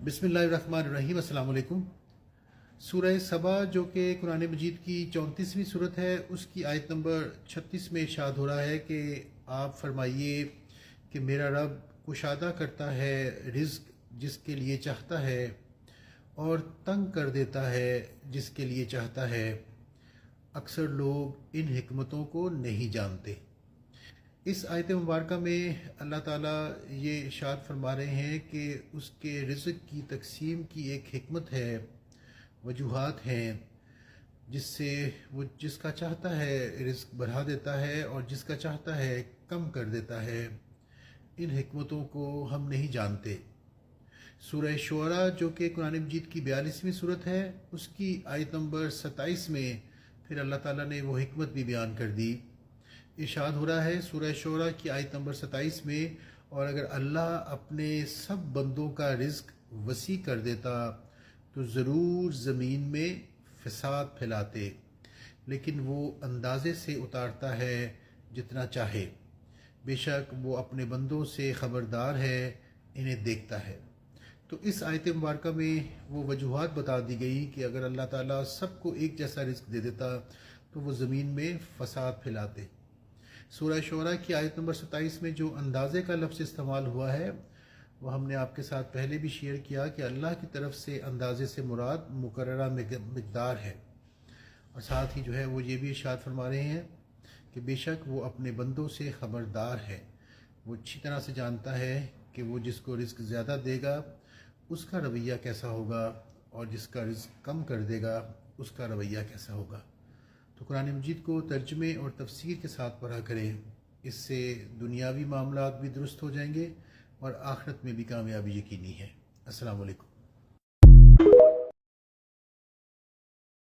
बिस्मिल्लाहिर्रहमानिर्रहीम। अस्सलाम वालेकुम। सूरह सबा जो कि कुरान मजीद की 34वीं सूरत है, उसकी आयत नंबर 36 में इरशाद हो रहा है कि आप फरमाइए कि मेरा रब कुशादा करता है रिज़्क जिसके लिए चाहता है और तंग कर देता है जिसके लिए चाहता है। अक्सर लोग इन हिकमतों को नहीं जानते। इस आयत मुबारक में अल्लाह ताला ये इरशाद फरमा रहे हैं कि उसके रिज़्क की तकसीम की एक हिकमत है, वजूहात हैं, जिससे वो जिसका चाहता है रिज़्क बढ़ा देता है और जिसका चाहता है कम कर देता है। इन हिकमतों को हम नहीं जानते। सूरह शुअरा जो कि कुरान मजीद की 42वीं सूरत है, उसकी आयत नंबर 27 में फिर अल्लाह ताला ने वो हिकमत भी बयान कर दी। इरशाद हो रहा है सूरह शुअरा की आयत नंबर 27 में, और अगर अल्लाह अपने सब बंदों का रिज़्क वसी कर देता तो ज़रूर ज़मीन में फ़साद फैलाते, लेकिन वो अंदाज़े से उतारता है जितना चाहे। बेशक वो अपने बंदों से ख़बरदार है, इन्हें देखता है। तो इस आयत मुबारक में वो वजूहात बता दी गई कि अगर अल्लाह ताला सबको एक जैसा रिज़्क दे देता तो वो ज़मीन में फ़साद फैलाते। सूरह शुअरा की आयत नंबर 27 में जो अंदाज़े का लफ्ज़ इस्तेमाल हुआ है, वह हमने आपके साथ पहले भी शेयर किया कि अल्लाह की तरफ से अंदाज़े से मुराद मुकर्ररा मिक़दार है। और साथ ही जो है वो ये भी इरशाद फरमा रहे हैं कि बेशक वो अपने बंदों से ख़बरदार है। वो अच्छी तरह से जानता है कि वो जिसको रिज़्क ज़्यादा देगा उसका रवैया कैसा होगा, और जिसका रिज़्क कम कर देगा उसका रवैया कैसा होगा। तो कुरान मजीद को तर्जमे और तफसीर के साथ पढ़ा करें। इससे दुनियावी मामलात भी दुरुस्त हो जाएंगे और आखिरत में भी कामयाबी यकीनी है। अस्सलाम वालेकुम।